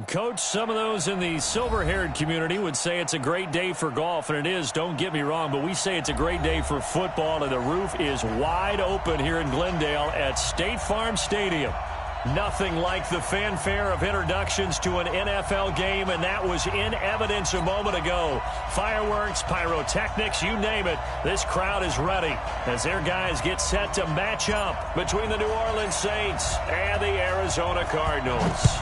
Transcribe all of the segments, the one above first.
Coach, some of those in the silver-haired community would say it's a great day for golf, and it is, don't get me wrong, but we say it's a great day for football, and the roof is wide open here in Glendale at State Farm Stadium. Nothing like the fanfare of introductions to an NFL game, and that was in evidence a moment ago. Fireworks, pyrotechnics, you name it. This crowd is ready as their guys get set to match up between the New Orleans Saints and the Arizona Cardinals.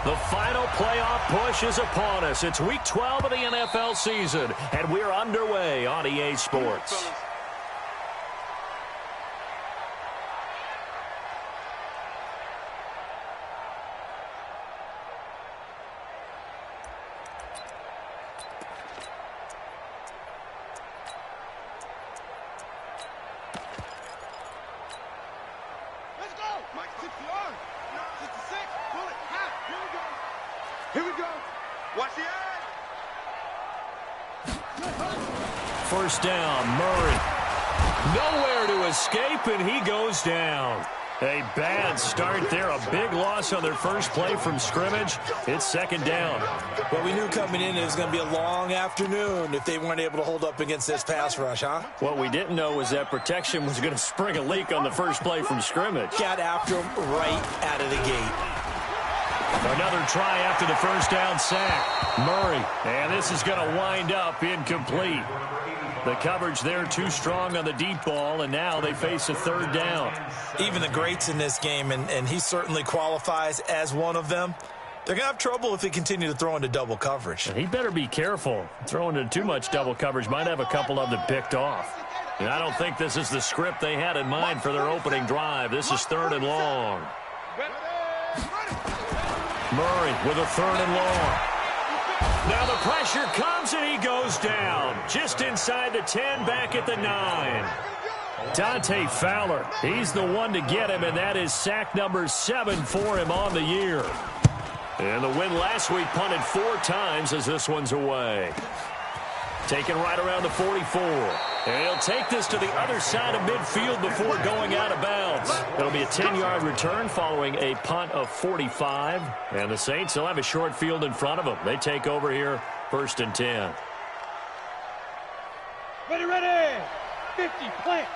The final playoff push is upon us. It's Week 12 of the NFL season, and we're underway on EA Sports. First down, Murray. Nowhere to escape, and he goes down. A bad start there. A big loss on their first play from scrimmage. It's second down. Well, we knew coming in it was going to be a long afternoon if they weren't able to hold up against this pass rush, huh? What we didn't know was that protection was going to spring a leak on the first play from scrimmage. Got after him right out of the gate. Another try after the first down sack. Murray, and this is going to wind up incomplete. The coverage there too strong on the deep ball, and now they face a third down. Even the greats in this game, and he certainly qualifies as one of them, they're going to have trouble if they continue to throw into double coverage. And he better be careful. Throwing into too much double coverage might have a couple of them picked off. And I don't think this is the script they had in mind for their opening drive. This is third and long. Murray with a third and long. Now the pressure comes, and he goes down. Just inside the 10, back at the 9. Dante Fowler, he's the one to get him, and that is sack number 7 for him on the year. And the win last week punted 4 times as this one's away. Taken right around the 44. And he'll take this to the other side of midfield before going out of bounds. It'll be a 10-yard return following a punt of 45. And the Saints will have a short field in front of them. They take over here, first and 10. Ready. 50, plant.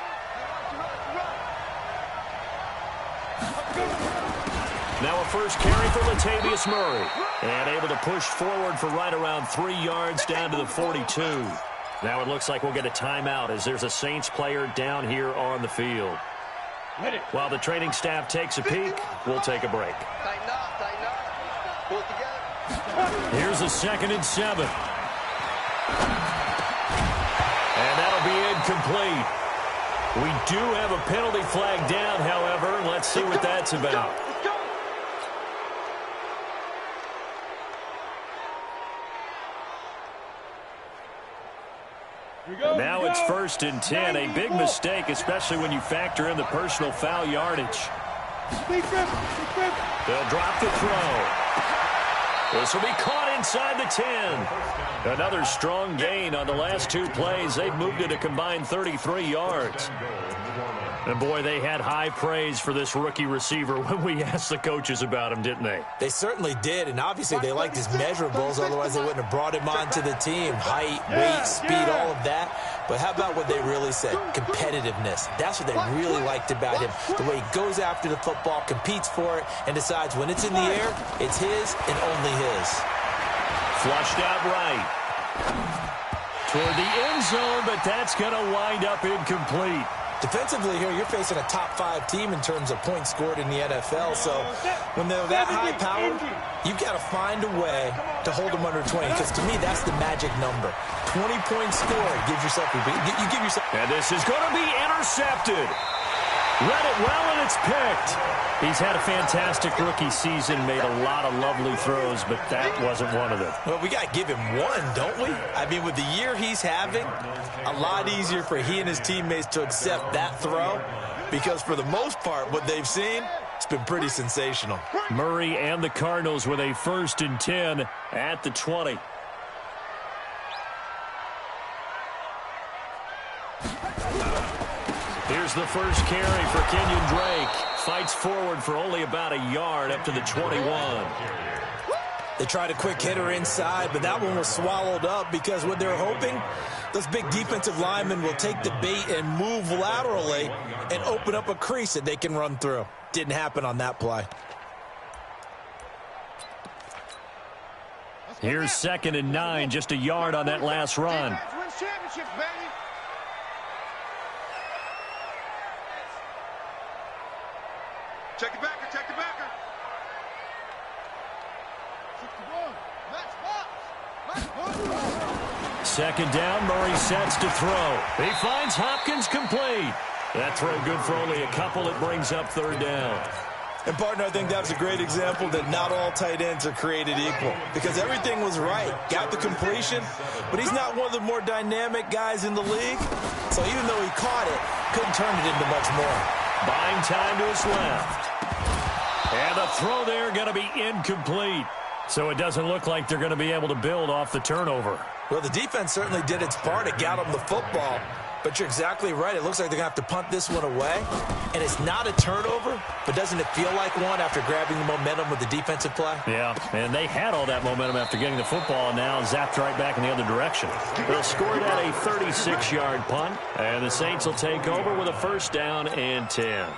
Now a first carry for Latavius Murray. And able to push forward for right around 3 yards down to the 42. Now it looks like we'll get a timeout as there's a Saints player down here on the field. While the training staff takes a peek, we'll take a break. Tighten up. Pull together. Here's a 2nd and 7. And that'll be incomplete. We do have a penalty flag down, however. Let's see what that's about. Now it's first and 10. A big mistake, especially when you factor in the personal foul yardage. They'll drop the throw. This will be caught inside the 10. Another strong gain on the last 2 plays. They've moved it a combined 33 yards. And, boy, they had high praise for this rookie receiver when we asked the coaches about him, didn't they? They certainly did, and obviously they liked his measurables. Otherwise, they wouldn't have brought him onto the team. Height, weight, speed, all of that. But how about what they really said? Competitiveness. That's what they really liked about him. The way he goes after the football, competes for it, and decides when it's in the air, it's his and only his. Flushed out right. Toward the end zone, but that's going to wind up incomplete. Defensively here, you're facing a top-5 team in terms of points scored in the NFL. So when they're that high-powered, you've got to find a way to hold them under 20. Because to me, that's the magic number. 20 points scored gives yourself a beat. You give yourself. And this is going to be intercepted. Read it well, and it's picked. He's had a fantastic rookie season, made a lot of lovely throws, but that wasn't one of them. Well, we got to give him one, don't we? I mean, with the year he's having, a lot easier for he and his teammates to accept that throw because for the most part, what they've seen, it's been pretty sensational. Murray and the Cardinals with a 1st and 10 at the 20. Here's the first carry for Kenyon Drake. Fights forward for only about a yard up to the 21. They tried a quick hitter inside, but that one was swallowed up because what they're hoping, those big defensive linemen will take the bait and move laterally and open up a crease that they can run through. Didn't happen on that play. Here's 2nd and 9, just a yard on that last run. Check it backer, check the backer. 2nd down, Murray sets to throw. He finds Hopkins complete. That throw good for only a couple. It brings up 3rd down. And, partner, I think that was a great example that not all tight ends are created equal because everything was right. Got the completion, but he's not one of the more dynamic guys in the league. So even though he caught it, couldn't turn it into much more. Buying time to his left. And the throw there going to be incomplete. So it doesn't look like they're going to be able to build off the turnover. Well, the defense certainly did its part. It got them the football. But you're exactly right. It looks like they're going to have to punt this one away. And it's not a turnover, but doesn't it feel like one after grabbing the momentum with the defensive play? Yeah, and they had all that momentum after getting the football and now zapped right back in the other direction. They'll score that a 36-yard punt, and the Saints will take over with a 1st down and 10.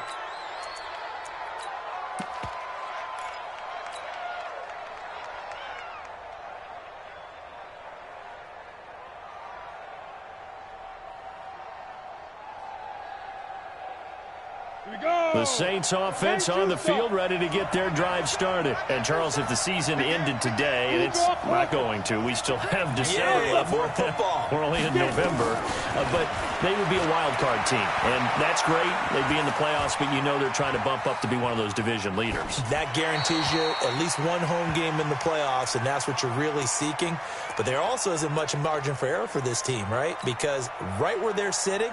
The Saints offense on the field, ready to get their drive started. And, Charles, if the season ended today, and it's not going to, we still have December left. More football. We're only in November. But they would be a wild card team. And that's great. They'd be in the playoffs, but you know they're trying to bump up to be one of those division leaders. That guarantees you at least one home game in the playoffs, and that's what you're really seeking. But there also isn't much margin for error for this team, right? Because right where they're sitting,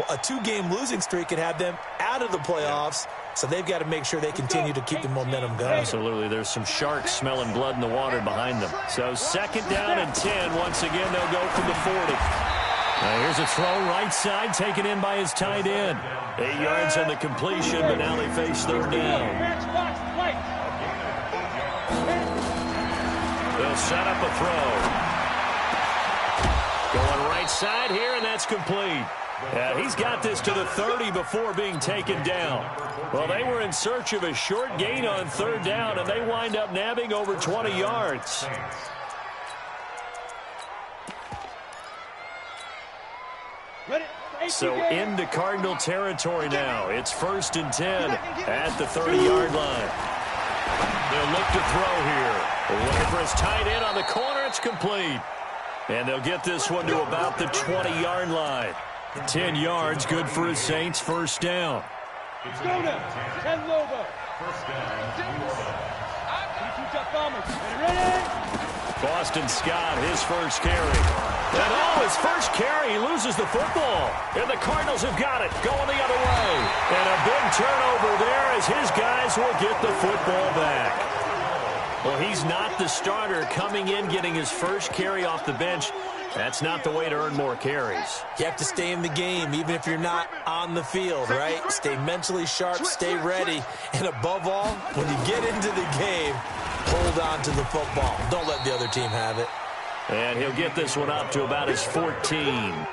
a 2-game losing streak could have them out of the playoffs, so they've got to make sure they continue to keep the momentum going. Absolutely. There's some sharks smelling blood in the water behind them. So 2nd down and 10. Once again, they'll go from the 40. Now here's a throw right side, taken in by his tight end. 8 yards on the completion, but now they face 3rd down. They'll set up a throw. Going right side here, and that's complete. Yeah, he's got this to the 30 before being taken down. Well, they were in search of a short gain on 3rd down, and they wind up nabbing over 20 yards. So into Cardinal territory now. It's 1st and 10 at the 30-yard line. They'll look to throw here. Looking for his tight end on the corner. It's complete. And they'll get this one to about the 20-yard line. 10 yards, good for his Saints. 1st down. Boston Scott, his first carry. And his first carry, he loses the football. And the Cardinals have got it, going the other way. And a big turnover there as his guys will get the football back. Well, he's not the starter coming in, getting his first carry off the bench. That's not the way to earn more carries. You have to stay in the game, even if you're not on the field, right? Stay mentally sharp, stay ready, and above all, when you get into the game, hold on to the football. Don't let the other team have it. And he'll get this one up to about his 14.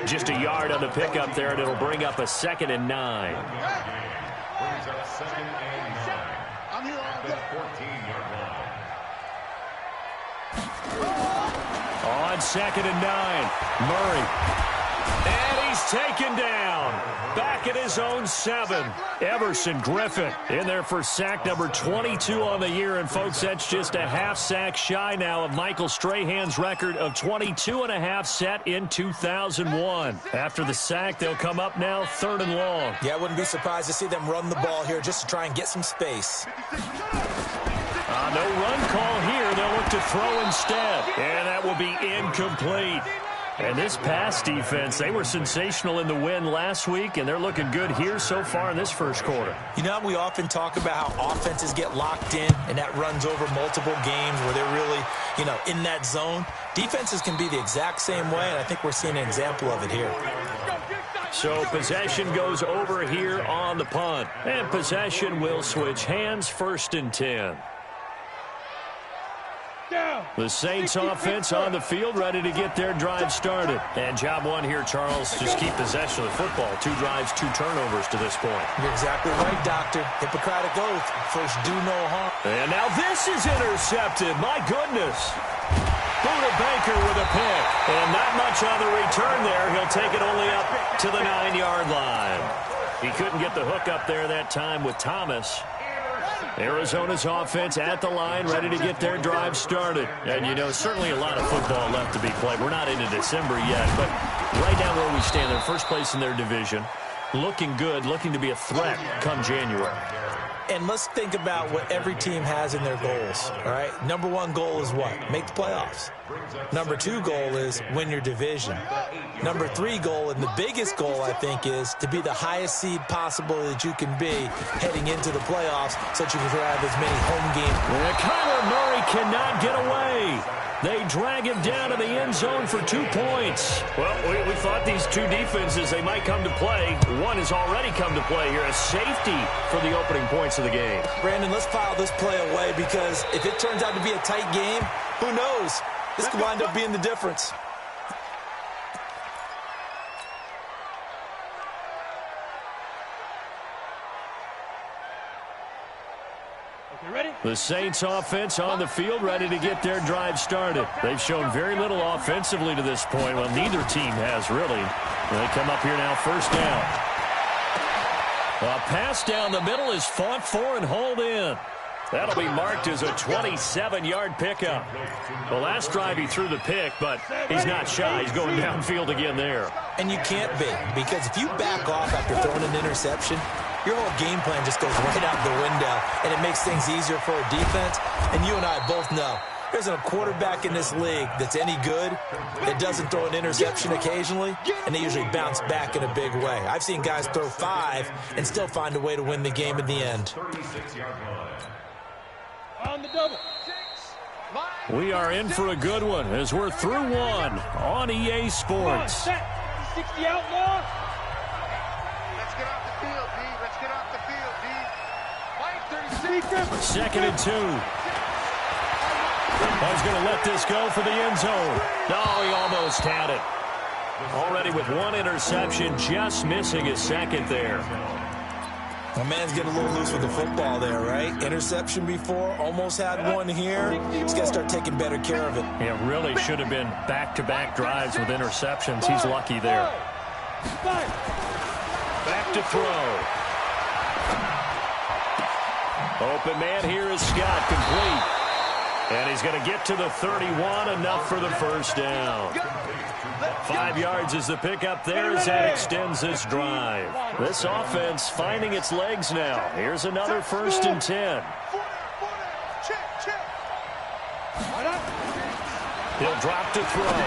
Just a yard on the pickup there, and it'll bring up a 2nd and 9. Brings up 2nd and 9. I'm here on the 14-yard line. On 2nd and 9, Murray. And he's taken down. Back at his own 7. Everson Griffin in there for sack number 22 on the year. And, folks, that's just a half sack shy now of Michael Strahan's record of 22.5 set in 2001. After the sack, they'll come up now 3rd and long. Yeah, I wouldn't be surprised to see them run the ball here just to try and get some space. No run call here. They'll look to throw instead. And that will be incomplete. And this pass defense, they were sensational in the win last week, and they're looking good here so far in this first quarter. You know, we often talk about how offenses get locked in, and that runs over multiple games where they're really, in that zone. Defenses can be the exact same way, and I think we're seeing an example of it here. So possession goes over here on the punt. And possession will switch hands. 1st and 10. The Saints offense on the field, ready to get their drive started. And job one here, Charles, just keep possession of the football. 2 drives, 2 turnovers to this point. You're exactly right, Doctor. Hippocratic oath. First, do no harm. And now this is intercepted. My goodness. Buda Baker with a pick. And not much on the return there. He'll take it only up to the 9-yard line. He couldn't get the hook up there that time with Thomas. Arizona's offense at the line, ready to get their drive started. And, you know, certainly a lot of football left to be played. We're not into December yet, but right now where we stand, they're first place in their division. Looking good, looking to be a threat come January. And let's think about what every team has in their goals, all right? Number 1 goal is what? Make the playoffs. Number 2 goal is win your division. Number 3 goal, and the biggest goal, I think, is to be the highest seed possible that you can be heading into the playoffs so that you can have as many home games. And Kyler Murray cannot get away. They drag him down to the end zone for 2 points. Well, we thought these 2 defenses, they might come to play. One has already come to play here. A safety for the opening points of the game. Brandon, let's file this play away because if it turns out to be a tight game, who knows? This could wind up being the difference. The Saints offense on the field, ready to get their drive started. They've shown very little offensively to this point. Well, neither team has really. They come up here now, first down. A pass down the middle is fought for and hauled in. That'll be marked as a 27-yard pickup. The last drive he threw the pick, but he's not shy. He's going downfield again there. And you can't be, because if you back off after throwing an interception, your whole game plan just goes right out the window, and it makes things easier for a defense. And you and I both know there isn't a quarterback in this league that's any good that doesn't throw an interception occasionally, and they usually bounce back in a big way. I've seen guys throw 5 and still find a way to win the game in the end. On the double. We are in for a good one as we're through one on EA Sports. 60 outlaw. Let's get off the field, D. Let's get off the field, D. Fight 36. Second and 2. He's going to let this go for the end zone. No, he almost had it. Already with 1 interception, just missing his second there. My man's getting a little loose with the football there, right? Interception before, almost had 1 here. He's got to start taking better care of it. It really should have been back-to-back drives with interceptions. He's lucky there. Back to throw. Open man here is Scott, complete. And he's going to get to the 31, enough for the first down. 5 yards is the pickup there as that extends this drive. This offense finding its legs now. Here's another 1st and 10. He'll drop to throw.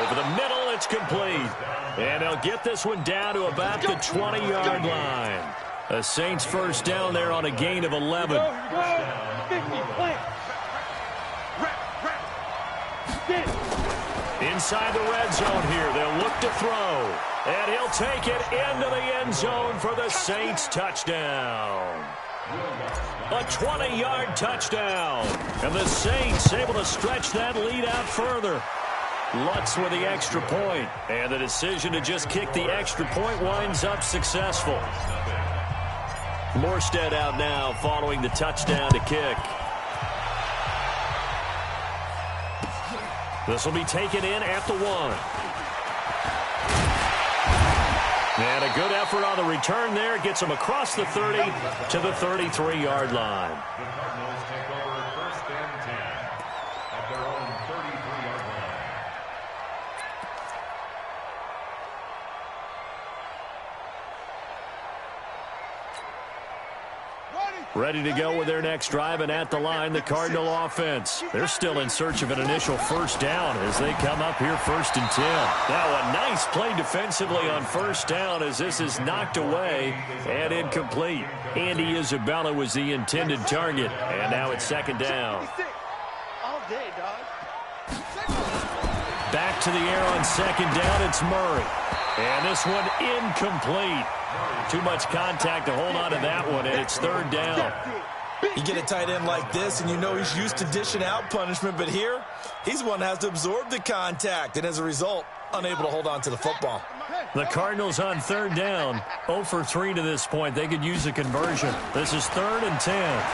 Over the middle, it's complete. And he'll get this one down to about the 20-yard line. A Saints first down there on a gain of 11. Inside the red zone here, they'll look to throw. And he'll take it into the end zone for the Saints touchdown. A 20-yard touchdown. And the Saints able to stretch that lead out further. Lutz with the extra point. And the decision to just kick the extra point winds up successful. Morstead out now following the touchdown to kick. This will be taken in at the 1. And a good effort on the return there. Gets him across the 30 to the 33-yard line. The Cardinals take over 1st and 10 at their own 33-yard line. Ready to go with their next drive, and at the line, the Cardinal offense. They're still in search of an initial first down as they come up here 1st and 10. Now a nice play defensively on first down as this is knocked away and incomplete. Andy Isabella was the intended target, and now it's 2nd down. All day, dog. Back to the air on 2nd down, it's Murray. And this one incomplete. Too much contact to hold on to that one, and it's 3rd down. You get a tight end like this, and you know he's used to dishing out punishment, but here, he's the one that has to absorb the contact, and as a result, unable to hold on to the football. The Cardinals on third down, 0 for 3 to this point. They could use a conversion. This is 3rd and 10.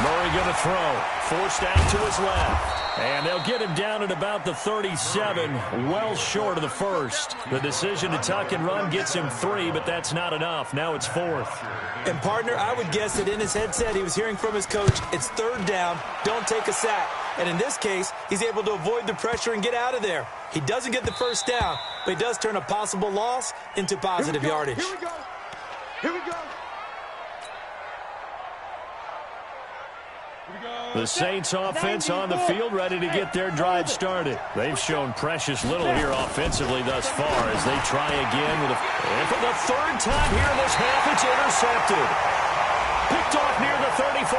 Murray going to throw. Forced out to his left. And they'll get him down at about the 37, well short of the first. The decision to tuck and run gets him 3, but that's not enough. Now it's 4th. And, partner, I would guess that in his headset he was hearing from his coach, it's 3rd down, don't take a sack. And in this case, he's able to avoid the pressure and get out of there. He doesn't get the first down, but he does turn a possible loss into positive yardage. Here we go. Here we go. The Saints offense on the field, ready to get their drive started. They've shown precious little here offensively thus far as they try again. And for the 3rd time here in this half, it's intercepted. Picked off near the 34.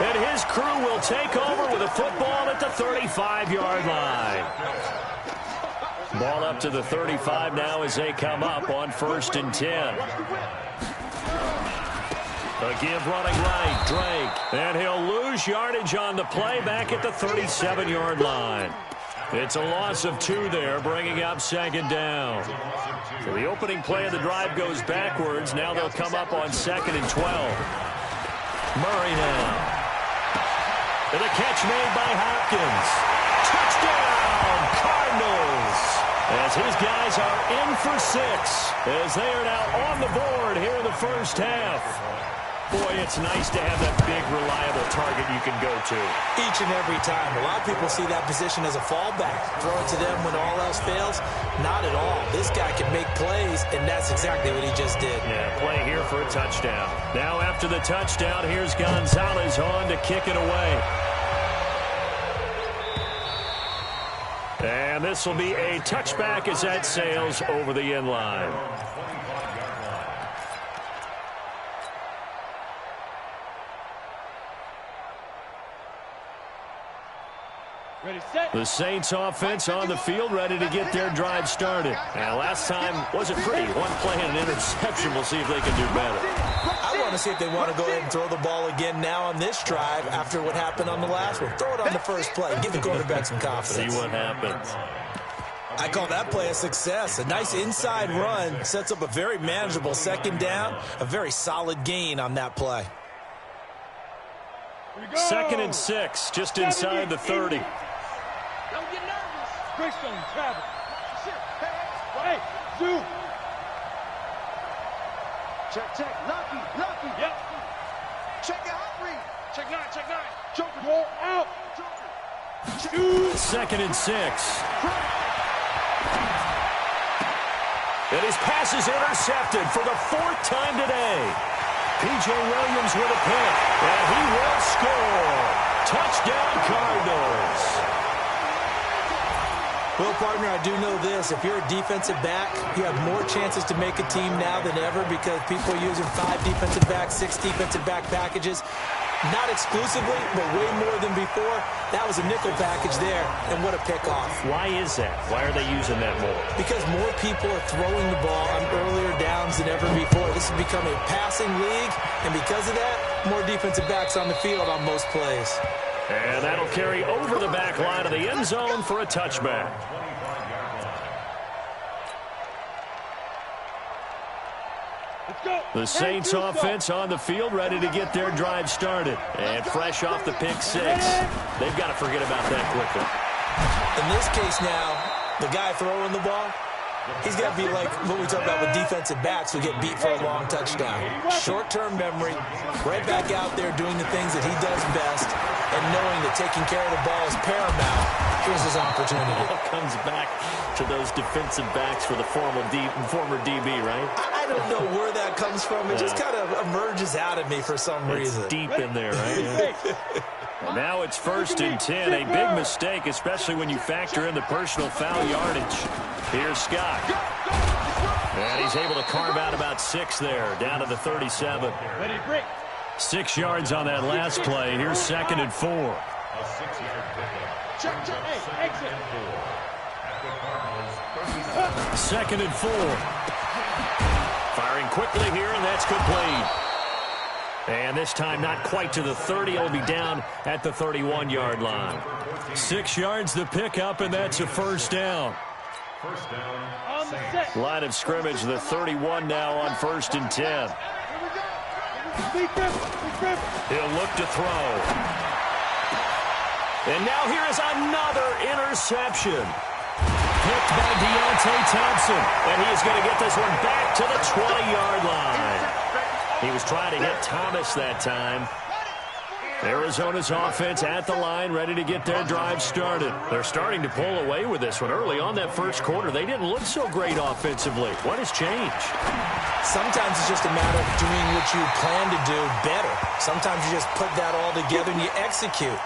And his crew will take over with a football at the 35-yard line. Ball up to the 35 now as they come up on 1st and 10. A give running right, Drake. And he'll lose yardage on the play back at the 37-yard line. It's a loss of 2 there, bringing up 2nd down. So the opening play of the drive goes backwards. Now they'll come up on 2nd and 12. Murray now. And a catch made by Hopkins. Touchdown, Cardinals. As his guys are in for 6. As they are now on the board here in the first half. Boy, it's nice to have that big, reliable target you can go to. Each and every time. A lot of people see that position as a fallback. Throw it to them when all else fails. Not at all. This guy can make plays, and that's exactly what he just did. Yeah, play here for a touchdown. Now after the touchdown, here's Gonzalez on to kick it away. And this will be a touchback as that sails over the end line. The Saints offense on the field, ready to get their drive started. And last time wasn't pretty. One play and an interception. We'll see if they can do better. I want to see if they want to go ahead and throw the ball again now on this drive after what happened on the last one. Throw it on the first play. Give the quarterback some confidence. See what happens. I call that play a success. A nice inside run sets up a very manageable 2nd down. A very solid gain on that play. 2nd and 6, just inside the 30. Don't get nervous. Chris on travel. Hey, zoom. Check. Lucky. Yep. Check it out, read. Check 9. Joker, roll out. Joker. 2nd and 6. And his pass is intercepted for the 4th time today. P.J. Williams with a pick, and he will score. Touchdown, Cardinals. Well, partner, I do know this. If you're a defensive back, you have more chances to make a team now than ever because people are using 5 defensive backs, 6 defensive back packages. Not exclusively, but way more than before. That was a nickel package there, and what a pickoff. Why is that? Why are they using that more? Because more people are throwing the ball on earlier downs than ever before. This has become a passing league, and because of that, more defensive backs on the field on most plays. And that'll carry over the back line of the end zone for a touchback. The Saints offense on the field, ready to get their drive started. And fresh off the pick 6. They've got to forget about that quickly. In this case now, the guy throwing the ball, he's got to be like what we talk about with defensive backs who get beat for a long touchdown. Short-term memory, right back out there doing the things that he does best, and knowing that taking care of the ball is paramount. Here's his opportunity. It all comes back to those defensive backs for the former DB, right? I don't know where that comes from. It just kind of emerges out of me for some reason. It's deep in there, right? And now it's 1st and 10. A big mistake, especially when you factor in the personal foul yardage. Here's Scott. And he's able to carve out about 6 there, down to the 37. 6 yards on that last play. Here's 2nd and 4. A 6-yard pickup. Hey, exit. 2nd and 4. Firing quickly here, and that's complete. And this time not quite to the 30. It'll be down at the 31-yard line. 6 yards the pickup, and that's a first down. First down. Line of scrimmage, the 31 now on 1st and 10. He'll look to throw. And now here is another interception. Picked by Deontay Thompson. And he is going to get this one back to the 20-yard line. He was trying to hit Thomas that time. Arizona's offense at the line, ready to get their drive started. They're starting to pull away with this one. Early on that first quarter, they didn't look so great offensively. What has changed? Sometimes it's just a matter of doing what you plan to do better. Sometimes you just put that all together and you execute.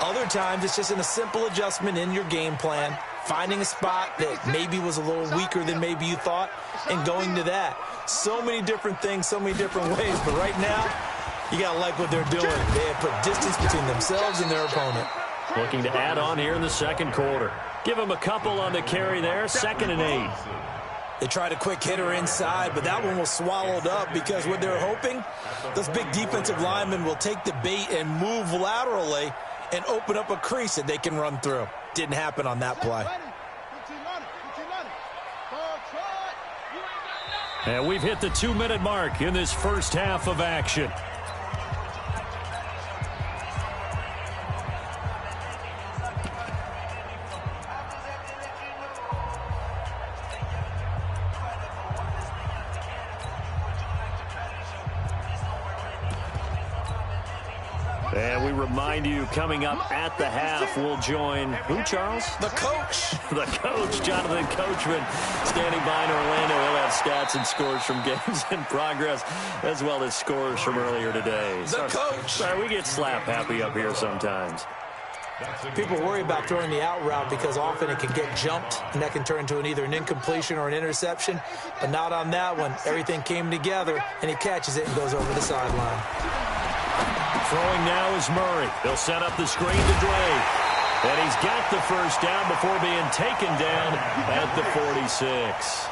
Other times it's just a simple adjustment in your game plan, finding a spot that maybe was a little weaker than maybe you thought, and going to that. So many different things, so many different ways, but right now, you got to like what they're doing. They have put distance between themselves and their opponent. Looking to add on here in the second quarter. Give them a couple on the carry there, 2nd and 8. They tried a quick hitter inside, but that one was swallowed up because what they're hoping, those big defensive linemen will take the bait and move laterally and open up a crease that they can run through. Didn't happen on that play. And we've hit the 2-minute mark in this first half of action. And we remind you, coming up at the half, we'll join who, Charles? The coach. The coach, Jonathan Coachman, standing by in Orlando. He'll have stats and scores from games in progress, as well as scores from earlier today. The coach. Sorry, we get slap happy up here sometimes. People worry about throwing the out route because often it can get jumped, and that can turn into either an incompletion or an interception. But not on that one. Everything came together, and he catches it and goes over the sideline. Throwing now is Murray. They'll set up the screen to Dre. And he's got the first down before being taken down at the 46.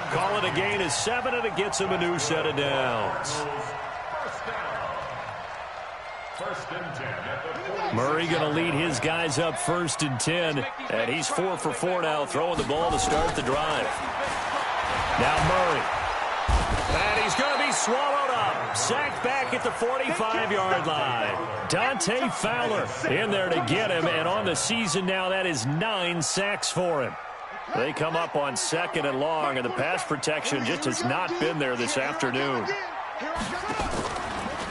Call it a gain of 7, and it gets him a new set of downs. First and 10 at the Murray going to lead his guys up 1st and 10. And he's 4 for 4 now, throwing the ball to start the drive. Now Murray. And he's going to be swallowed up. Sacked back at the 45-yard line. Dante Fowler in there to get him. And on the season now, that is 9 sacks for him. They come up on 2nd and long, and the pass protection just has not been there this afternoon.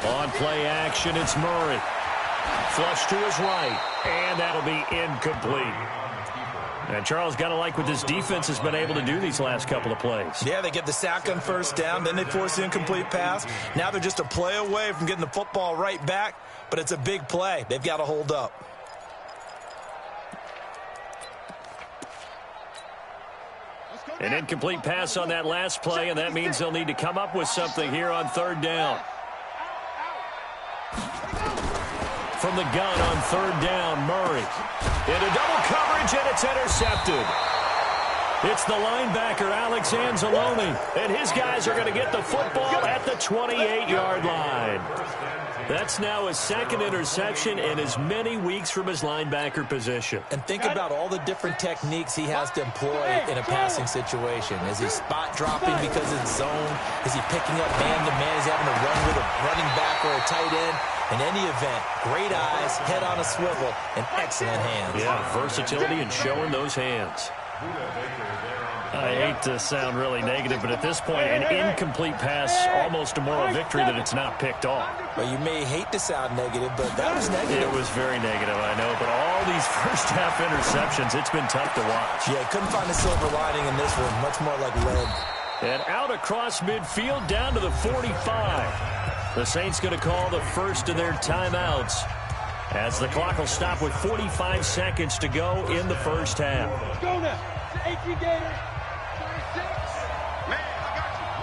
On play action, it's Murray. Flush to his right, and that'll be incomplete. And Charles, got to like what this defense has been able to do these last couple of plays. Yeah, they get the sack on first down, then they force the incomplete pass. Now they're just a play away from getting the football right back, but it's a big play. They've got to hold up. An incomplete pass on that last play, and that means they'll need to come up with something here on 3rd down. From the gun on 3rd down, Murray. Into double coverage, and it's intercepted. It's the linebacker, Alex Anzalone, and his guys are going to get the football at the 28-yard line. That's now his 2nd interception in as many weeks from his linebacker position. And think about all the different techniques he has to employ in a passing situation. Is he spot dropping because it's zone? Is he picking up man-to-man? Is he having to run with a running back or a tight end? In any event, great eyes, head on a swivel, and excellent hands. Yeah, versatility and showing those hands. I hate to sound really negative, but at this point, an incomplete pass, almost a moral victory that it's not picked off. Well, you may hate to sound negative, but that was negative. It was very negative, I know, but all these first-half interceptions, it's been tough to watch. Yeah, couldn't find a silver lining in this one, much more like lead. And out across midfield, down to the 45. The Saints going to call the first of their timeouts as the clock will stop with 45 seconds to go in the first half. Let's go now. 18 Gators. 26. Man,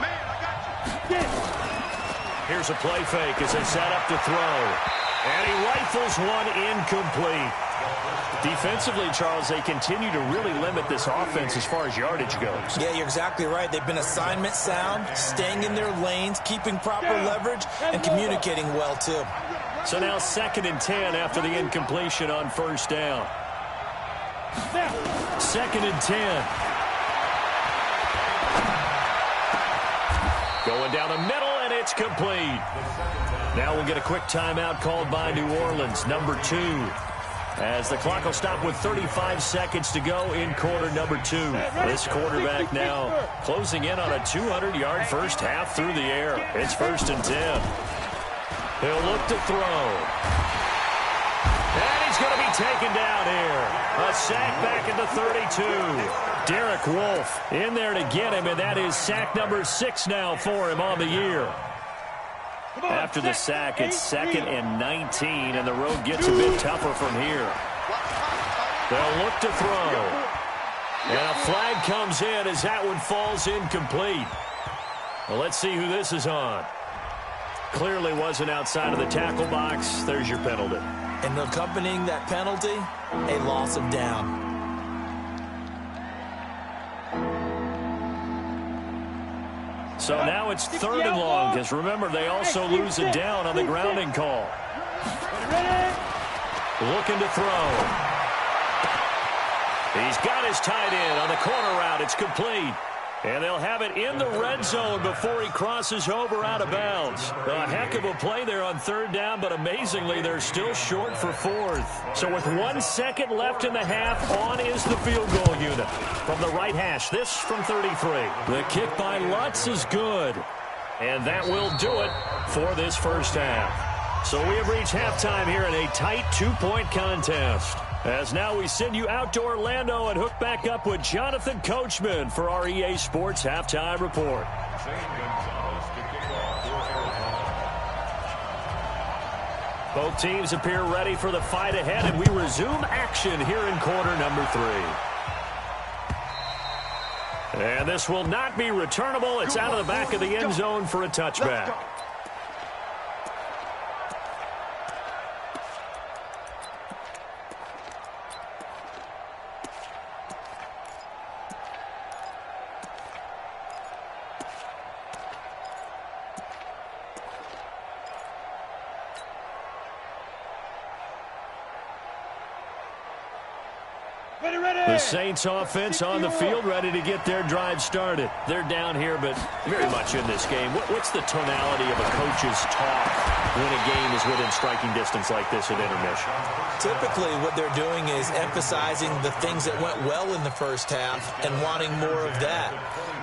I got you. Yes. Here's a play fake as they set up to throw. And he rifles one incomplete. Defensively, Charles, they continue to really limit this offense as far as yardage goes. Yeah, you're exactly right. They've been assignment sound, staying in their lanes, keeping proper leverage, and communicating well, too. So now 2nd and 10 after the incompletion on first down. 2nd and 10. Going down the middle, and it's complete. Now we'll get a quick timeout called by New Orleans, number 2. As the clock will stop with 35 seconds to go in quarter number 2. This quarterback now closing in on a 200-yard first half through the air. It's 1st and 10. He'll look to throw. And he's going to be taken down here. A sack back at the 32. Derek Wolfe in there to get him, and that is sack number 6 now for him on the year. After the sack, it's 2nd and 19, and the road gets a bit tougher from here. They'll look to throw. And a flag comes in as that one falls incomplete. Well, let's see who this is on. Clearly wasn't outside of the tackle box. There's your penalty. And accompanying that penalty, a loss of down. So now it's 3rd and long, because remember, they also lose a down on the grounding call. Looking to throw. He's got his tight end on the corner route. It's complete. And they'll have it in the red zone before he crosses over out of bounds. A heck of a play there on 3rd down, but amazingly, they're still short for 4th. So with 1 second left in the half, on is the field goal unit. From the right hash, this from 33. The kick by Lutz is good. And that will do it for this first half. So we have reached halftime here in a tight 2-point contest. As now we send you out to Orlando and hook back up with Jonathan Coachman for our EA Sports Halftime Report. Both teams appear ready for the fight ahead, and we resume action here in quarter number 3. And this will not be returnable. It's out of the back of the end zone for a touchback. The Saints offense on the field, ready to get their drive started. They're down here, but very much in this game. What's the tonality of a coach's talk when a game is within striking distance like this at intermission? Typically, what they're doing is emphasizing the things that went well in the first half and wanting more of that.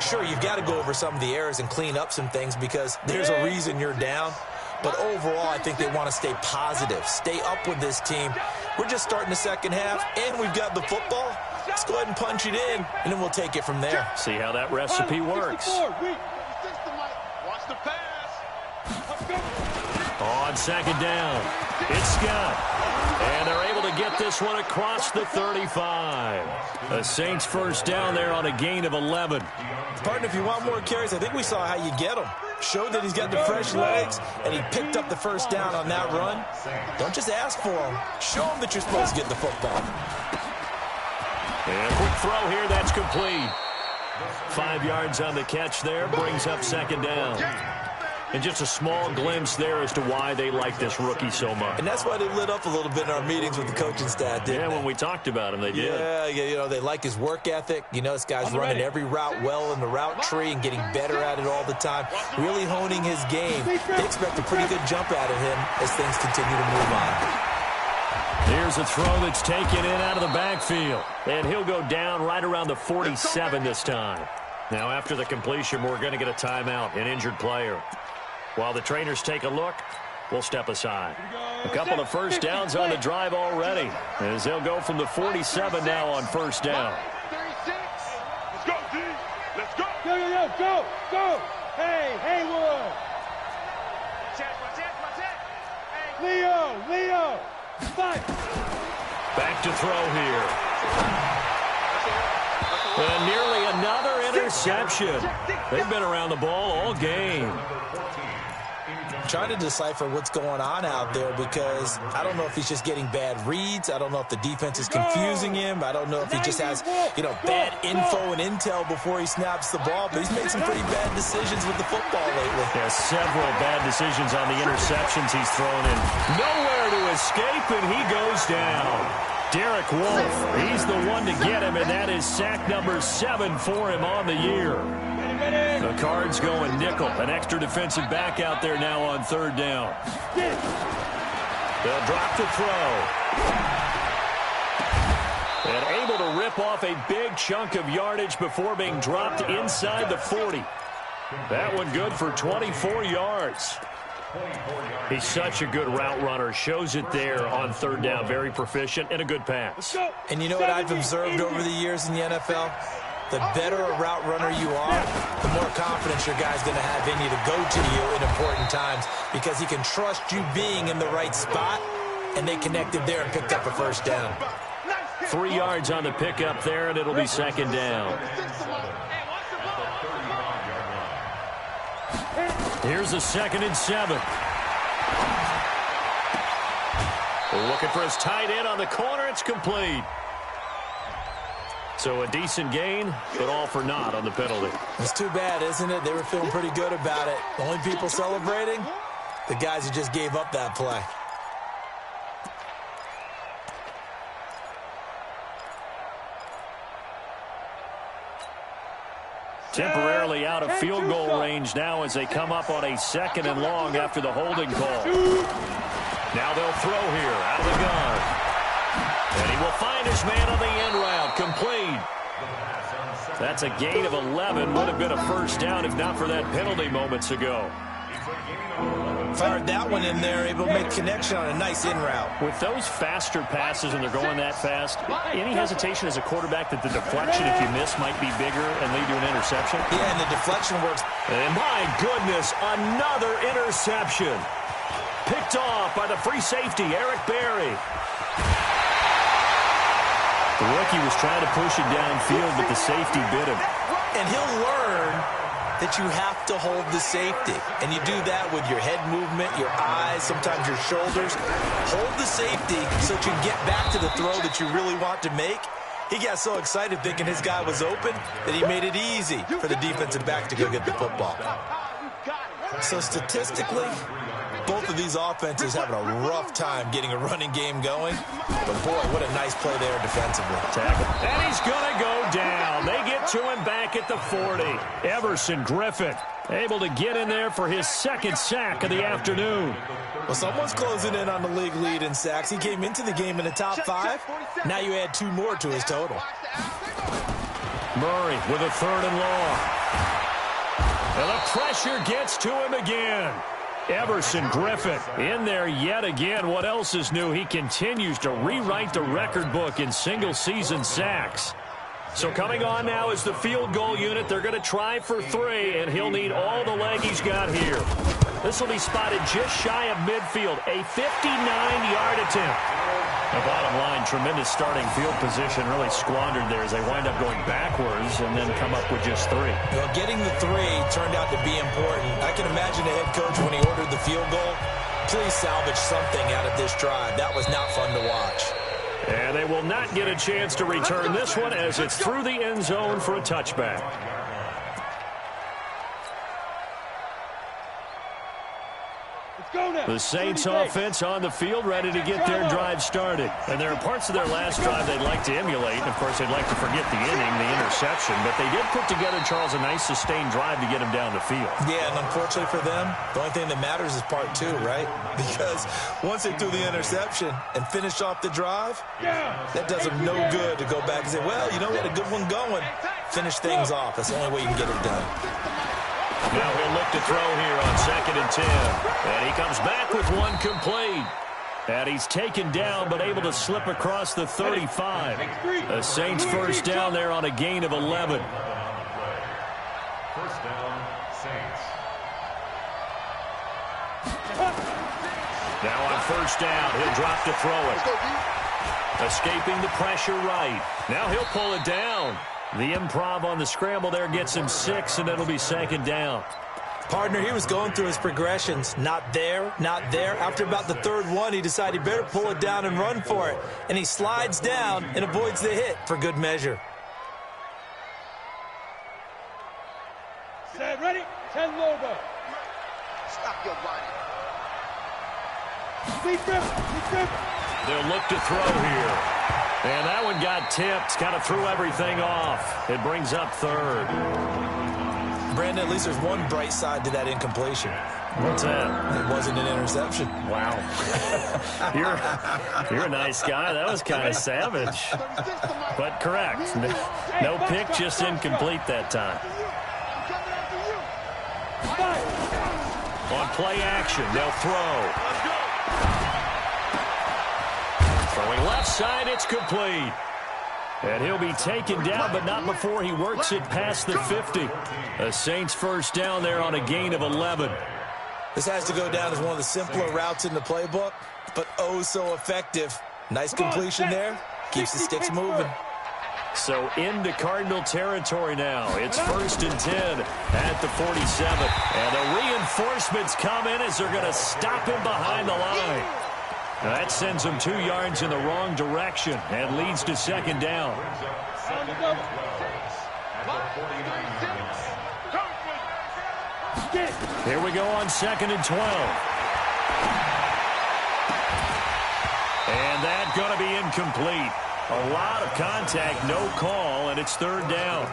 Sure, you've got to go over some of the errors and clean up some things because there's a reason you're down. But overall, I think they want to stay positive, stay up with this team. We're just starting the second half, and we've got the football. Let's go ahead and punch it in, and then we'll take it from there. See how that recipe works. Watch the pass. On 2nd down, it's Scott. And they're able to get this one across the 35. The Saints first down there on a gain of 11. Partner, if you want more carries, I think we saw how you get them. Showed that he's got the fresh legs, and he picked up the first down on that run. Don't just ask for him. Show him that you're supposed to get the football. And a quick throw here, that's complete. 5 yards on the catch there, brings up 2nd down. And just a small glimpse there as to why they like this rookie so much. And that's why they lit up a little bit in our meetings with the coaching staff, didn't they? When we talked about him, they did. Yeah, you know, they like his work ethic. You know, this guy's running every route well in the route tree and getting better at it all the time, really honing his game. They expect a pretty good jump out of him as things continue to move on. Here's a throw that's taken in out of the backfield. And he'll go down right around the 47 this time. Now, after the completion, we're going to get a timeout, an injured player. While the trainers take a look, we'll step aside. A couple of first downs on the drive already, as they'll go from the 47 now on first down. 36. Let's go, D. Let's go. Go. Hey, Haywood. Leo. Fight. Back to throw here. And nearly another interception. They've been around the ball all game. trying to decipher what's going on out there because I don't know if he's just getting bad reads. I don't know if the defense is confusing him. I don't know if he just has, bad info and intel before he snaps the ball. But he's made some pretty bad decisions with the football lately. Yeah, several bad decisions on the interceptions he's thrown in. Nowhere to escape, and he goes down. Derek Wolfe, he's the one to get him, and that is sack number 7 for him on the year. The Cards going nickel. An extra defensive back out there now on 3rd down. They'll drop to throw. And able to rip off a big chunk of yardage before being dropped inside the 40. That one good for 24 yards. He's such a good route runner. Shows it there on 3rd down. Very proficient and a good pass. And you know what I've observed over the years in the NFL? The better a route runner you are, the more confidence your guy's going to have in you to go to you in important times because he can trust you being in the right spot, and they connected there and picked up a 1st down. 3 yards on the pickup there, and it'll be 2nd down. Here's a 2nd and 7. Looking for his tight end on the corner. It's complete. So a decent gain, but all for naught on the penalty. It's too bad, isn't it? They were feeling pretty good about it. The only people celebrating, the guys who just gave up that play. Temporarily out of field goal range now as they come up on a 2nd and long after the holding call. Now they'll throw here out of the gun. And he will find his man on the end route. Complete. That's a gain of 11. Would have been a 1st down if not for that penalty moments ago. Fired that one in there, able to make connection on a nice in route. With those faster passes and they're going that fast, any hesitation as a quarterback that the deflection, if you miss, might be bigger and lead to an interception? Yeah, and the deflection works. And my goodness, another interception. Picked off by the free safety, Eric Berry. The rookie was trying to push it downfield, but the safety bit him. And he'll learn that you have to hold the safety. And you do that with your head movement, your eyes, sometimes your shoulders. Hold the safety so that you get back to the throw that you really want to make. He got so excited thinking his guy was open that he made it easy for the defensive back to go get the football. So statistically, both of these offenses having a rough time getting a running game going. But, boy, what a nice play there defensively. Tackle. And he's going to go down. They get to him back at the 40. Everson Griffith able to get in there for his 2nd sack of the afternoon. Well, someone's closing in on the league lead in sacks. He came into the game in the top 5. Now you add 2 more to his total. Murray with a 3rd and long. And the pressure gets to him again. Everson Griffith in there yet again. What else is new? He continues to rewrite the record book in single-season sacks. So coming on now is the field goal unit. They're going to try for 3, and he'll need all the leg he's got here. This will be spotted just shy of midfield. A 59-yard attempt. The bottom line, tremendous starting field position, really squandered there as they wind up going backwards and then come up with just 3. Well, getting the 3 turned out to be important. I can imagine the head coach when he ordered the field goal, please salvage something out of this drive. That was not fun to watch. And they will not get a chance to return this one as it's through the end zone for a touchback. The Saints offense on the field, ready to get their drive started. And there are parts of their last drive they'd like to emulate. And, of course, they'd like to forget the inning, the interception. But they did put together, Charles, a nice sustained drive to get him down the field. Yeah, and unfortunately for them, the only thing that matters is part 2, right? Because once they threw the interception and finished off the drive, that does them no good to go back and say, well, you know what, a good one going. Finish things off. That's the only way you can get it done. Now he'll look to throw here on 2nd and 10. And he comes back with one complete. And he's taken down but able to slip across the 35. The Saints 1st down there on a gain of 11. 1st down, Saints. Now on 1st down, he'll drop to throw it. Escaping the pressure right. Now he'll pull it down. The improv on the scramble there gets him 6, and it'll be 2nd down. Partner, he was going through his progressions. Not there, not there. After about the third one, he decided he better pull it down and run for it. And he slides down and avoids the hit for good measure. Set, ready, 10 logo. Stop your body. Sweep grip, They'll look to throw here. And that one got tipped, kind of threw everything off. It brings up third. Brandon, at least there's one bright side to that incompletion. What's that? It wasn't an interception. Wow. You're a nice guy. That was kind of savage. But correct. No pick, just incomplete that time. On play action, they'll throw. Throwing left side, it's complete. And he'll be taken down, but not before he works it past the 50. A Saints first down there on a gain of 11. This has to go down as one of the simpler routes in the playbook, but oh so effective. Nice completion there. Keeps the sticks moving. So into Cardinal territory now. It's 1st and 10 at the 47. And the reinforcements come in as they're going to stop him behind the line. Now that sends him 2 yards in the wrong direction and leads to second down. Here we go on 2nd and 12. And that's going to be incomplete. A lot of contact, no call, and it's 3rd down.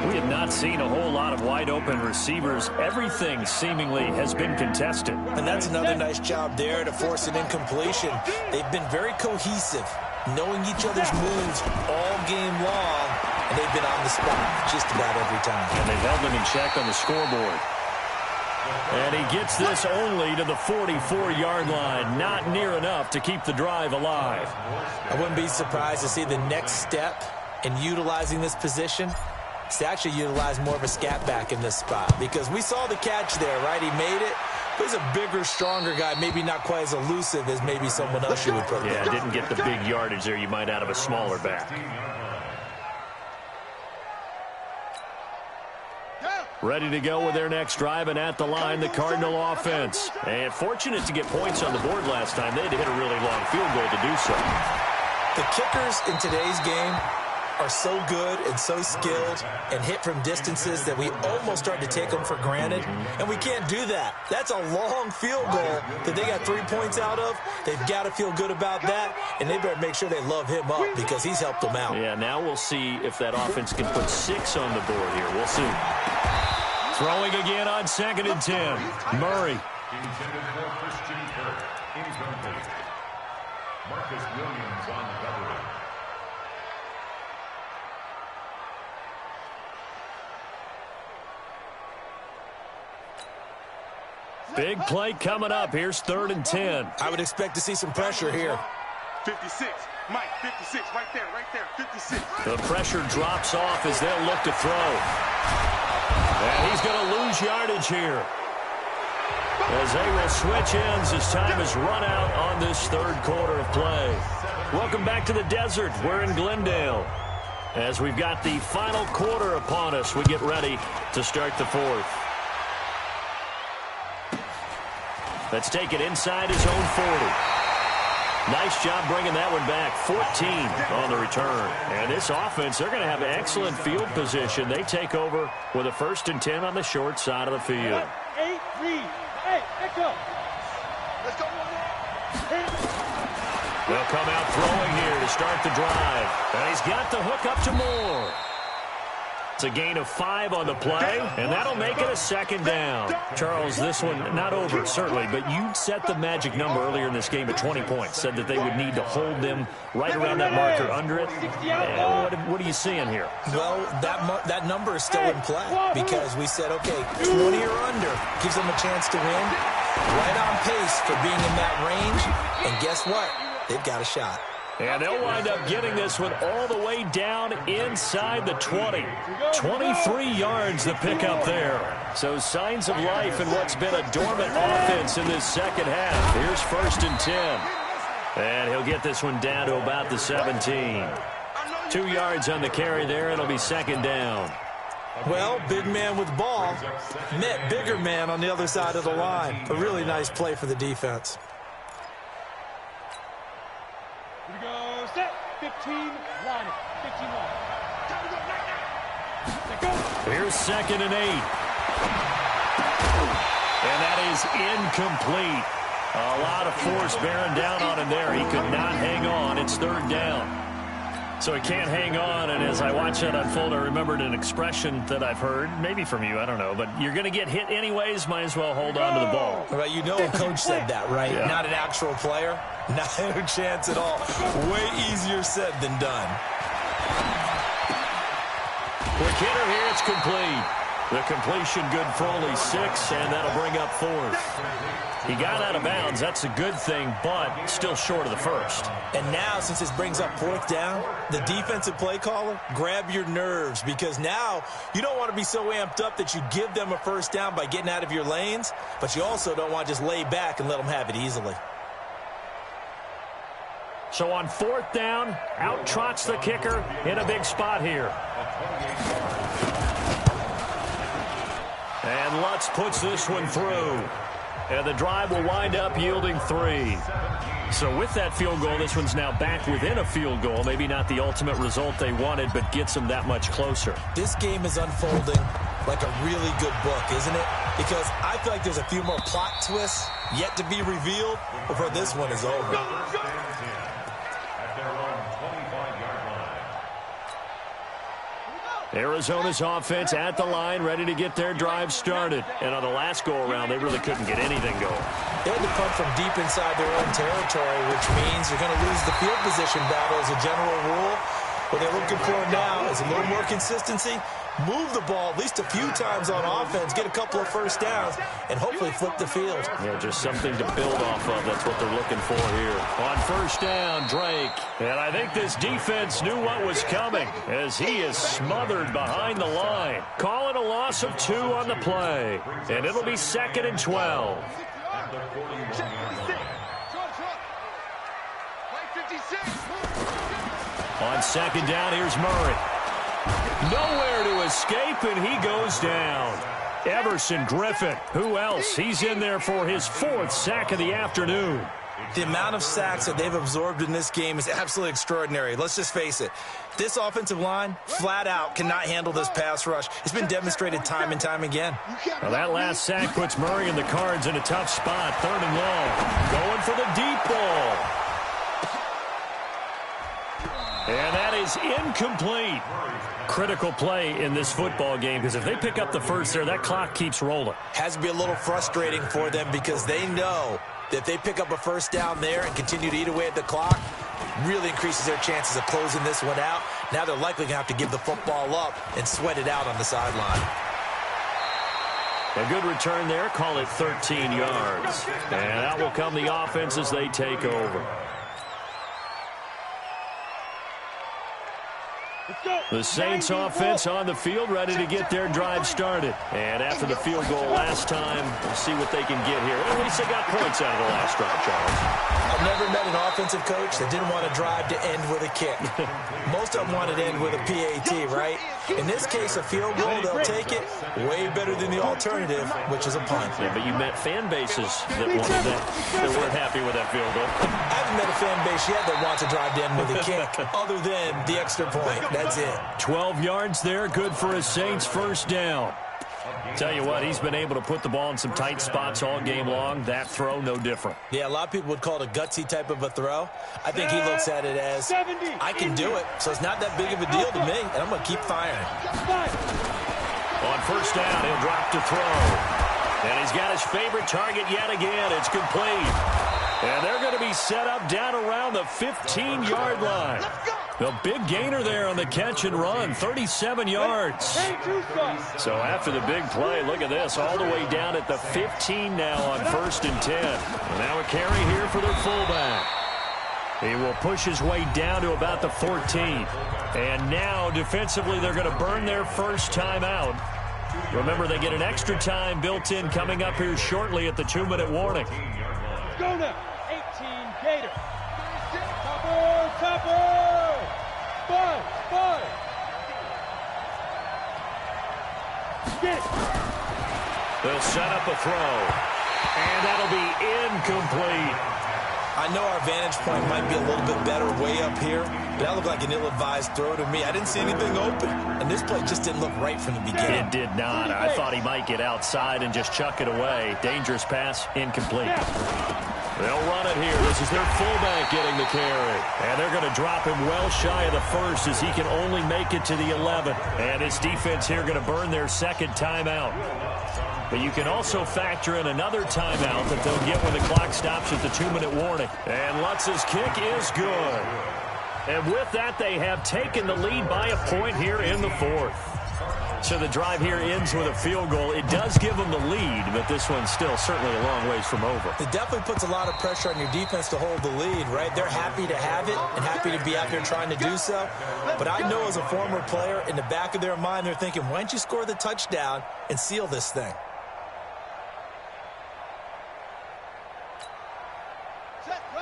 We have not seen a whole lot of wide-open receivers. Everything seemingly has been contested. And that's another nice job there to force an incompletion. They've been very cohesive, knowing each other's moves all game long, and they've been on the spot just about every time. And they've held them in check on the scoreboard. And he gets this only to the 44-yard line. Not near enough to keep the drive alive. I wouldn't be surprised to see the next step in utilizing this position is to actually utilize more of a scat back in this spot, because we saw the catch there, right? He made it. But he's a bigger, stronger guy, maybe not quite as elusive as maybe someone else you would put there. Yeah, didn't get the big yardage there you might out of a smaller back. Ready to go with their next drive, and at the line, the Cardinal offense. And fortunate to get points on the board last time. They had to hit a really long field goal to do so. The kickers in today's game are so good and so skilled and hit from distances that we almost start to take them for granted, and we can't do that. That's a long field goal that they got 3 points out of. They've got to feel good about that, and they better make sure they love him up because he's helped them out. Yeah, now we'll see if that offense can put 6 on the board here. We'll see. Throwing again on 2nd and 10. Murray. Intended for Christian Kirk. Incomplete. Marcus Williams on coverage. Big play coming up. Here's 3rd and 10. I would expect to see some pressure here. 56. Mike, 56. Right there, 56. The pressure drops off as they'll look to throw. And he's going to lose yardage here, as they will switch ends as time has run out on this 3rd quarter of play. Welcome back to the desert. We're in Glendale, as we've got the final quarter upon us. We get ready to start the 4th. Let's take it inside his own 40. Nice job bringing that one back. 14 on the return. And this offense, they're going to have excellent field position. They take over with a 1st and 10 on the short side of the field. 8-3. Hey, echo. Let's go. They'll come out throwing here to start the drive. And he's got the hook up to Moore. It's a gain of 5 on the play, and that'll make it a 2nd down. Charles, this one not over, certainly, but you set the magic number earlier in this game at 20 points. Said that they would need to hold them right around that marker under it. What are you seeing here? Well, that number is still in play because we said, okay, 20 or under gives them a chance to win. Right on pace for being in that range, and guess what? They've got a shot. And they'll wind up getting this one all the way down inside the 20. 23 yards the pickup there. So signs of life in what's been a dormant offense in this second half. Here's 1st and 10. And he'll get this one down to about the 17. 2 yards on the carry there. It'll be 2nd down. Well, big man with ball met bigger man on the other side of the line. A really nice play for the defense. Here we go, set, 15, line, 15 line. Here's 2nd and 8. And that is incomplete. A lot of force bearing down on him there. He could not hang on. It's 3rd down. So he can't hang on, and as I watch that unfold, I remembered an expression that I've heard, maybe from you, I don't know, but you're going to get hit anyways, might as well hold on to the ball. Right, you know a coach said that, right? Yeah. Not an actual player. Not a chance at all. Way easier said than done. Quick hitter here, it's complete. The completion good for only 6, and that'll bring up 4th. He got out of bounds. That's a good thing, but still short of the 1st. And now, since this brings up 4th down, the defensive play caller, grab your nerves, because now you don't want to be so amped up that you give them a 1st down by getting out of your lanes, but you also don't want to just lay back and let them have it easily. So on 4th down, out trots the kicker in a big spot here. And Lutz puts this one through. And the drive will wind up yielding 3. So with that field goal, this one's now back within a field goal. Maybe not the ultimate result they wanted, but gets them that much closer. This game is unfolding like a really good book, isn't it? Because I feel like there's a few more plot twists yet to be revealed before this one is over. Arizona's offense at the line, ready to get their drive started. And on the last go-around, they really couldn't get anything going. They had to punt from deep inside their own territory, which means you're going to lose the field position battle as a general rule. What they're looking for now is a little more consistency, move the ball at least a few times on offense, get a couple of 1st downs, and hopefully flip the field. Yeah, just something to build off of. That's what they're looking for here. On 1st down, Drake. And I think this defense knew what was coming as he is smothered behind the line. Call it a loss of 2 on the play. And it'll be 2nd and 12. On 2nd down, here's Murray. Nowhere to escape, and he goes down. Everson Griffin. Who else? He's in there for his 4th sack of the afternoon. The amount of sacks that they've absorbed in this game is absolutely extraordinary. Let's just face it. This offensive line, flat out, cannot handle this pass rush. It's been demonstrated time and time again. Well, that last sack puts Murray and the Cards in a tough spot. 3rd and long. Going for the deep ball. And that is incomplete. Critical play in this football game, because if they pick up the 1st there, that clock keeps rolling. Has to be a little frustrating for them because they know that if they pick up a 1st down there and continue to eat away at the clock, really increases their chances of closing this one out. Now they're likely going to have to give the football up and sweat it out on the sideline. A good return there. Call it 13 yards. And out will come the offense as they take over. The Saints offense on the field, ready to get their drive started. And after the field goal last time, we'll see what they can get here. At least they got points out of the last drive, Charles. I've never met an offensive coach that didn't want to drive to end with a kick. Most of them wanted to end with a PAT, right? In this case, a field goal, they'll take it. Way better than the alternative, which is a punt. Yeah, but you met fan bases that wanted that, that weren't happy with that field goal. I haven't met a fan base yet that wants to drive to end with a kick, other than the extra point. That's it. 12 yards there, good for a Saints 1st down. Tell you what, he's been able to put the ball in some tight spots all game long. That throw, no different. Yeah, a lot of people would call it a gutsy type of a throw. I think he looks at it as, I can do it, so it's not that big of a deal to me, and I'm going to keep firing. On 1st down, he'll drop to throw. And he's got his favorite target yet again. It's complete. And they're going to be set up down around the 15-yard line. The big gainer there on the catch and run, 37 yards. So after the big play, look at this, all the way down at the 15 now on 1st and 10. And now a carry here for their fullback. He will push his way down to about the 14. And now defensively they're going to burn their 1st timeout. Remember, they get an extra time built in coming up here shortly at the 2-minute warning. Go now, 18 Gator. Topper. 5. They'll set up a throw. And that'll be incomplete. I know our vantage point might be a little bit better way up here, but that looked like an ill-advised throw to me. I didn't see anything open, and this play just didn't look right from the beginning. It did not. I thought he might get outside and just chuck it away. Dangerous pass, incomplete. They'll run it here. This is their fullback getting the carry. And they're going to drop him well shy of the first as he can only make it to the 11. And his defense here going to burn their second timeout. But you can also factor in another timeout that they'll get when the clock stops at the 2-minute warning. And Lutz's kick is good. And with that, they have taken the lead by a point here in the fourth. So the drive here ends with a field goal. It does give them the lead, but this one's still certainly a long ways from over. It definitely puts a lot of pressure on your defense to hold the lead, right? They're happy to have it and happy to be out there trying to do so. But I know as a former player, in the back of their mind, they're thinking, why don't you score the touchdown and seal this thing?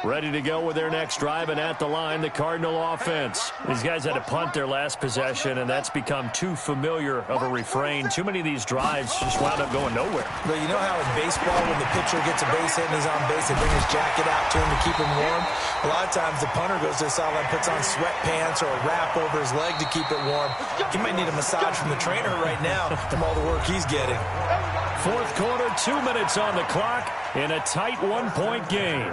Ready to go with their next drive, and at the line, the Cardinal offense. These guys had to punt their last possession, and that's become too familiar of a refrain. Too many of these drives just wound up going nowhere. But you know how in baseball, when the pitcher gets a base hit and he's on base, they bring his jacket out to him to keep him warm? A lot of times the punter goes to the sideline, puts on sweatpants or a wrap over his leg to keep it warm. He might need a massage from the trainer right now from all the work he's getting. Fourth quarter, 2 minutes on the clock in a tight one-point game.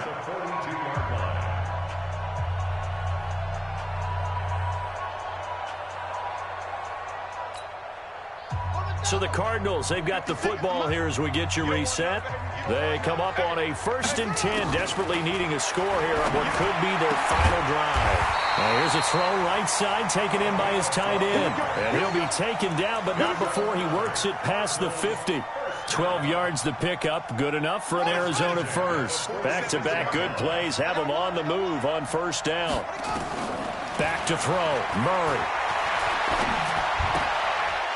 So the Cardinals, they've got the football here as we get you reset. They come up on a 1st and 10, desperately needing a score here on what could be their final drive. Now here's a throw right side, taken in by his tight end. And he'll be taken down, but not before he works it past the 50. 12 yards to pick up, good enough for an Arizona first. Back-to-back good plays have them on the move on first down. Back to throw, Murray.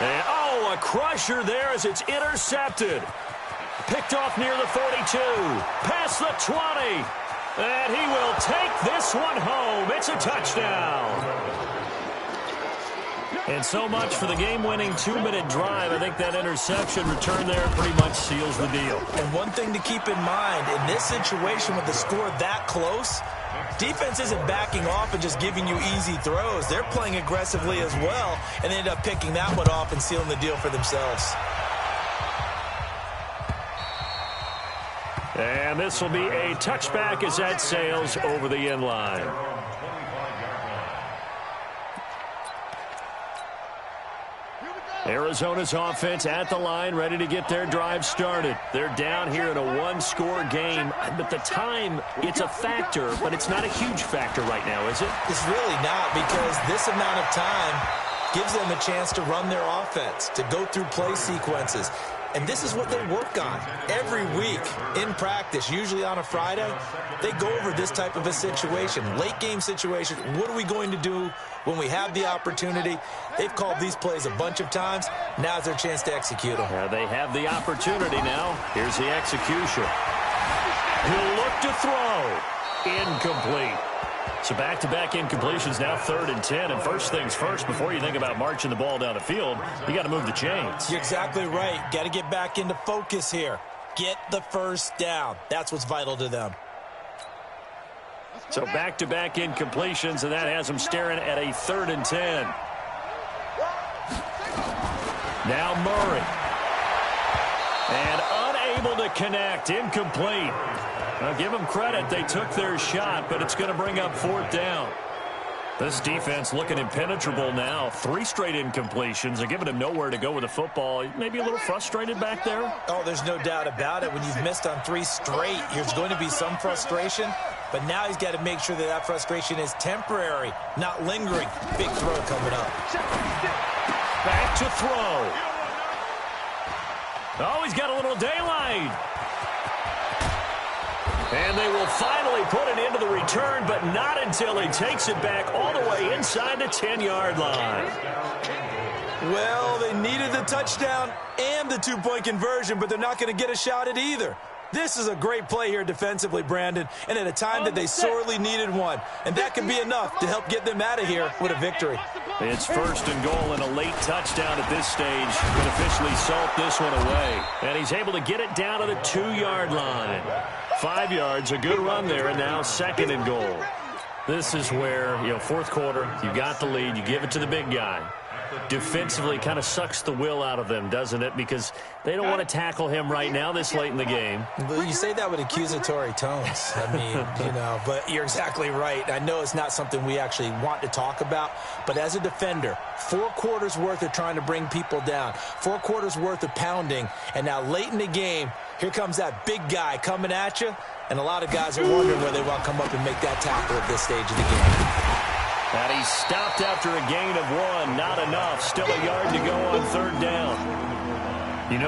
And, a crusher there as it's intercepted. Picked off near the 42. Past the 20. And he will take this one home. It's a touchdown. And so much for the game-winning 2-minute drive. I think that interception return there pretty much seals the deal. And one thing to keep in mind, in this situation with the score that close, defense isn't backing off and just giving you easy throws. They're playing aggressively as well, and they end up picking that one off and sealing the deal for themselves. And this will be a touchback as that sails over the end line. Arizona's offense at the line, ready to get their drive started. They're down here in a one-score game, but the time, it's a factor, but it's not a huge factor right now, is it? It's really not, because this amount of time gives them a chance to run their offense, to go through play sequences. And this is what they work on every week in practice, usually on a Friday. They go over this type of a situation, late game situation. What are we going to do when we have the opportunity? They've called these plays a bunch of times. Now's their chance to execute them. Yeah, they have the opportunity now. Here's the execution. He'll look to throw. Incomplete. So back-to-back incompletions, now 3rd and 10. And first things first, before you think about marching the ball down the field, you got to move the chains. You're exactly right. Got to get back into focus here. Get the first down. That's what's vital to them. So back-to-back incompletions, and that has them staring at a 3rd and 10. Now Murray. And unable to connect. Incomplete. Now give them credit. They took their shot, but it's going to bring up 4th down. This defense looking impenetrable now. 3 straight incompletions. They're giving him nowhere to go with the football. Maybe a little frustrated back there? Oh, there's no doubt about it. When you've missed on 3 straight, there's going to be some frustration. But now he's got to make sure that that frustration is temporary, not lingering. Big throw coming up. Back to throw. Oh, he's got a little daylight. And they will finally put it into the return, but not until he takes it back all the way inside the 10-yard line. Well, they needed the touchdown and the 2-point conversion, but they're not going to get a shot at either. This is a great play here defensively, Brandon, and at a time that they sorely needed one. And that could be enough to help get them out of here with a victory. It's 1st and goal, and a late touchdown at this stage could officially salt this one away. And he's able to get it down to the 2-yard line. 5 yards, a good run there, and now 2nd and goal. This is where, fourth quarter, you got the lead, you give it to the big guy. Defensively kind of sucks the will out of them, doesn't it? Because they don't want to tackle him right now this late in the game. Well, you say that with accusatory tones. I mean, but you're exactly right. I know it's not something we actually want to talk about, but as a defender, 4 quarters worth of trying to bring people down, 4 quarters worth of pounding, and now late in the game, here comes that big guy coming at you, and a lot of guys are wondering whether they want to come up and make that tackle at this stage of the game. And he's stopped after a gain of 1. Not enough. Still a yard to go on 3rd down.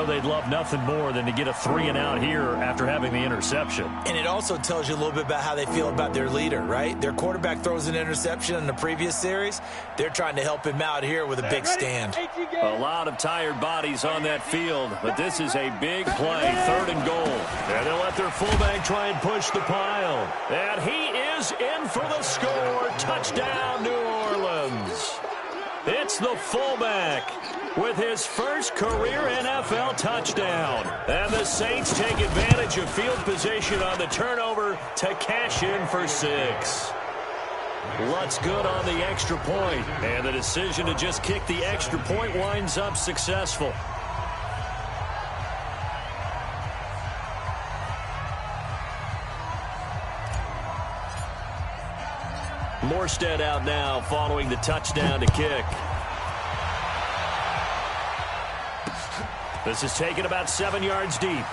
They'd love nothing more than to get a 3-and-out here after having the interception. And it also tells you a little bit about how they feel about their leader, right? Their quarterback throws an interception in the previous series. They're trying to help him out here with a big stand. A lot of tired bodies on that field, but this is a big play, 3rd and goal. And they'll let their fullback try and push the pile. And he is in for the score. Touchdown, New Orleans. It's the fullback with his first career NFL touchdown. And the Saints take advantage of field position on the turnover to cash in for 6. Lutz good on the extra point, and the decision to just kick the extra point winds up successful. Morstead out now following the touchdown to kick. This is taken about 7 yards deep.